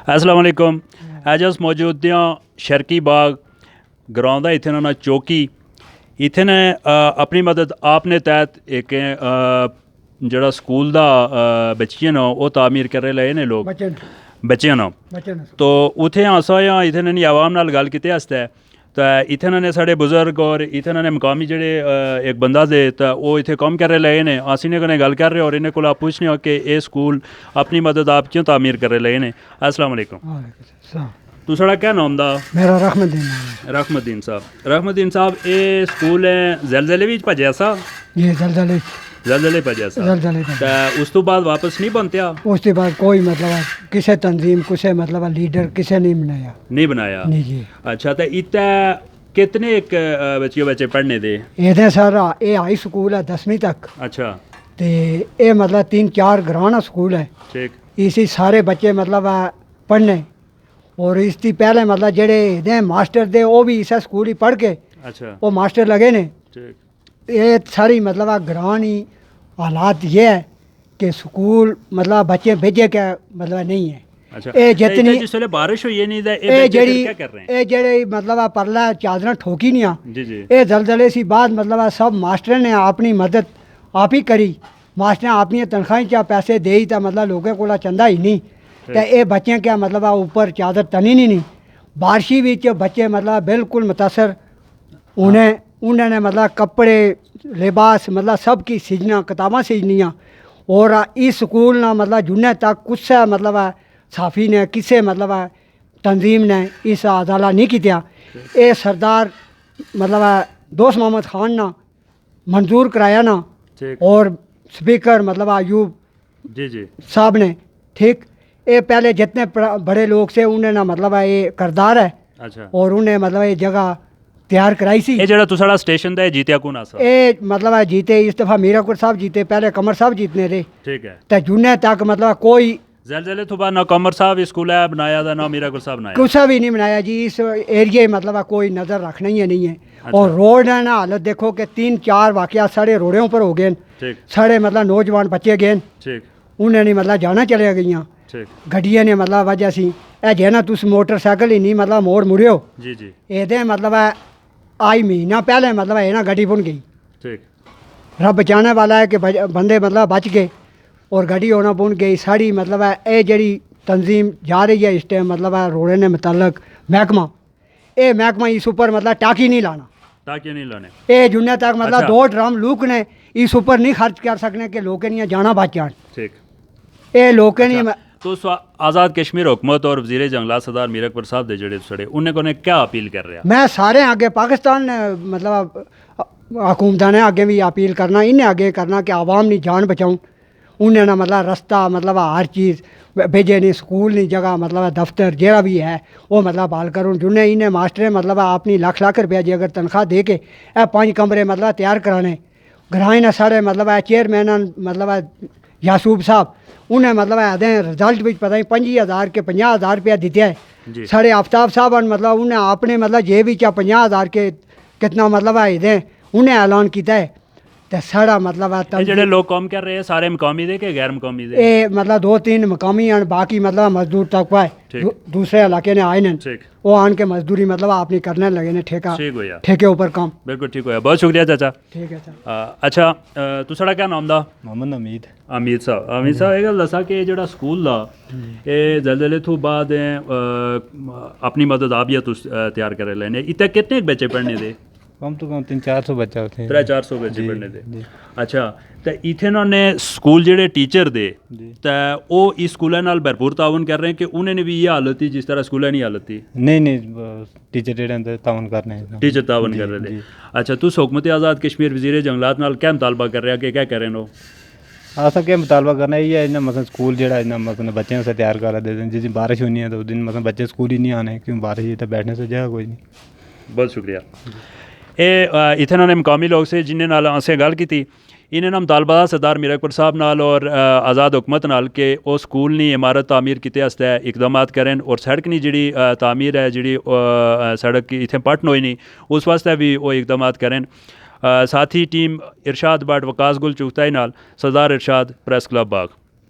अस्सलाम वालेकुम। अज अस मौजूद हाँ शर्की बाग ग्राउंड दा इत्थै ना चौकी इत्थै ने अपनी मदद आपने तहत एक जेह्ड़ा स्कूल दा बच्चियां न ओह् तामीर करे लगे ने लोग बच्चे न तो उत्थै अस आए हाँ इत्थै ने आवाम नाल गल कीते आस्तै तो इत्थै ने साढ़े बुजुर्ग और इत्थै ने मकामी जेह्ड़े एक बंदा दे तो ओह् इत्थै कम्म करे लगे ने अस इ'नें कन्नै गल कर रहे और इ'नें कोला पुच्छने कि एह् स्कूल अपनी मदद आप क्यों तामीर करे लगे ने। अस्सलाम वालेकुम। तू साढ़ा क्या नाम दा? मेरा रहमतुद्दीन। रहमतुद्दीन साहब ये स्कूल है जलजले भी भजया सा? ये जलजले भजया सा तो उस तो बाद वापस नहीं बनते? उस तो बाद कोई मतलब किसी तंजीम किसी मतलब लीडर किसी नहीं बनाया नहीं जी। अच्छा तो इत्ते कितने एक बच्चे पढ़ने दे? ये सर ये हाई स्कूल है 10वीं तक। अच्छा तो ये मतलब 3-4 ग्राउंड स्कूल है। ठीक। इसी सारे बच्चे मतलब पढ़ने और इसकी पहले मतलब जेड़े मास्टर दे वो भी इस स्कूल ही पढ़ के अच्छा वो मास्टर लगे ने। ठीक। ये सारी मतलब ग्राउंड ही हालात ये है कि स्कूल मतलब बच्चे भेजे क्या मतलब नहीं है। अच्छा ये जितनी जिसले बारिश हुई नहीं ये जेड़ी मतलब परला चादर ठोकी नहीं जी जी ये जलजले सी बाद मतलब सब मास्टर ने अपनी मदद आप ही करी। मास्टर ने अपनी तनख्वाही चा पैसे दे ही तो मतलब लोगों को चंदा ही नहीं तो ये बच्चे क्या मतलब ऊपर चादर तनी नहीं बारिशी भी बच्चे मतलब बिल्कुल मुतासर उन्होंने मतलब कपड़े लिबास मतलब सब की सीजना किताबां सीजनियाँ और इस स्कूल ना मतलब जुन्ने तक कुछ मतलब साफ़ी ने किसी मतलब तंजीम ने इस अदाला नहीं किया। ये सरदार मतलब दोस्त मोहम्मद खान ना मंजूर कराया ना और स्पीकर मतलब अयूब जी साहब ने। ठीक ये पहले जितने बड़े लोग से उन्हें ना मतलब ये करदार है। अच्छा और उन्हें मतलब ये जगह तैयार कराई सी। ये जेड़ा तुसाड़ा स्टेशन दा जीतिया कौन आसा? ये मतलब जीते इस दफ़ा मीराकुर साहब जीते पहले कमर साहब जीतने रहे। ठीक है तो जुन्ने तक मतलब कोई जलजले तो बाद ना कमर साहब स्कूल है बनाया था ना मीराकुर साहब बनाया कुछ भी नहीं बनाया जी। इस एरिए मतलब कोई नज़र रखना ही नहीं है। अच्छा। और रोड है ना हालत देखो कि 3-4 वाकया साढ़े रोडों पर हो गए साढ़े मतलब नौजवान बच्चे गए उन्हें नहीं मतलब जाना चले गई गड्डियां ने मतलब वजह सी जे ना तुम मोटरसाइकिल ही नहीं मतलब मोड़ मुड़ियो जी जी ये मतलब आई महीना पहले मतलब ये ना गड्डी बुन गई। ठीक रब बचाने वाला है कि बंदे मतलब बच गए और गड्डी होना बुन गई साड़ी मतलब ये जड़ी तंजीम जा रही है इस टाइम मतलब रोड़े ने मुतलक महकमा इस ऊपर मतलब टाकी नहीं लाने ये जुन्ने तक मतलब 2 ड्रम लूक ने इस ऊपर नहीं खर्च कर सकने कि लोग नहीं जाना बच जान। ठीक ये लोग नहीं तो आज़ाद कश्मीर हुकूमत और वज़ीर जंगलात सरदार मीराकुर साहब दे जड़े सड़े उन्हें को क्या अपील कर रहा? मैं सारे आगे पाकिस्तान ने मतलब हुकूमत ने आगे भी अपील करना इन्हें आगे करना कि आवाम की जान बचाऊं उन्हें ना मतलब रास्ता मतलब हर चीज़ भेजे नहीं स्कूल नहीं जगह मतलब दफ्तर जरा भी है वो मतलब हाल करूँ जुन्ने इन्हें मास्टर मतलब अपनी लाख रुपया जी अगर तनख्वाह दे के 5 कमरे मतलब तैयार कराने ग्राएं ने साढ़े मतलब चेयरमैन मतलब यासूब साहब उन्हें मतलब आदे रिजल्ट भी पता नहीं 25,000 के 50,000 रुपया दिते है। साढ़े आफ्ताब साहब मतलब उन्हें अपने मतलब जे भी 50,000 के कितना मतलब आए उन्हें ऐलान किया है। तो साढ़ा मतलब जेडे लोग काम कर रहे हैं सारे मकामी दे के गैर मकामी दे? ये मतलब 2-3 मकामी हैं बाकी मतलब मजदूर तक पाए दूसरे इलाके ने आए ने वो आन के मजदूरी मतलब अपनी करने लगे ने ठेके ऊपर काम। बिल्कुल ठीक होया बहुत शुक्रिया चाचा। ठीक है अच्छा तू साड़ा क्या नाम दा? मोहम्मद अमीद साहब ये गल दसा कि जेड़ा स्कूल दा ये जलजले तो बाद अपनी मदद आप या तुस तैयार करे लेने इतने कितने बच्चे पढ़ने दे? कम तो कम 300-400 बच्चा होते हैं 300-400 बच्चे पढ़ने दे। अच्छा तो इत्थे ने स्कूल जेडे टीचर दे तो वो इस स्कूल नाल भरपूर तावन कर रहे हैं कि उन्हें भी ये हालत थी जिस तरह स्कूल नहीं हालत थी? नहीं टीचर जेडे तावन कर रहे हैं टीचर तावन कर रहे थे। अच्छा तू हुकूमत आज़ाद कश्मीर वज़ीर जंगलात नाल क्या मुतालबा कर रहा कि क्या करें नो? असा क्या मुतालबा करना ये है मतलब स्कूल जेड़ा मतलब बच्चे से तैयार करा देते हैं जिस दिन बारिश होनी है तो उस दिन मतलब बच्चे स्कूल ही नहीं आने क्यों बारिश तो बैठने से जगह कोई नहीं। बहुत शुक्रिया। ये इत्थे ने मकामी लोग से जिन्हें नाल असें गल की इन्हें ना मुतालबा सरदार मीराकुर साहब नाल और आज़ाद हुकूमत नाल के वो स्कूल नी इमारत तामीर किते आस्ते इकदाम करें और सड़क नी जी तामीर है जी सड़क इत्थे पट्ट होई नहीं उस वास्ते भी वो इकदाम करें। साथ ही टीम इरशाद भट्ट वकास गुल चुगताई नाल सरदार इरशाद प्रेस क्लब बाग।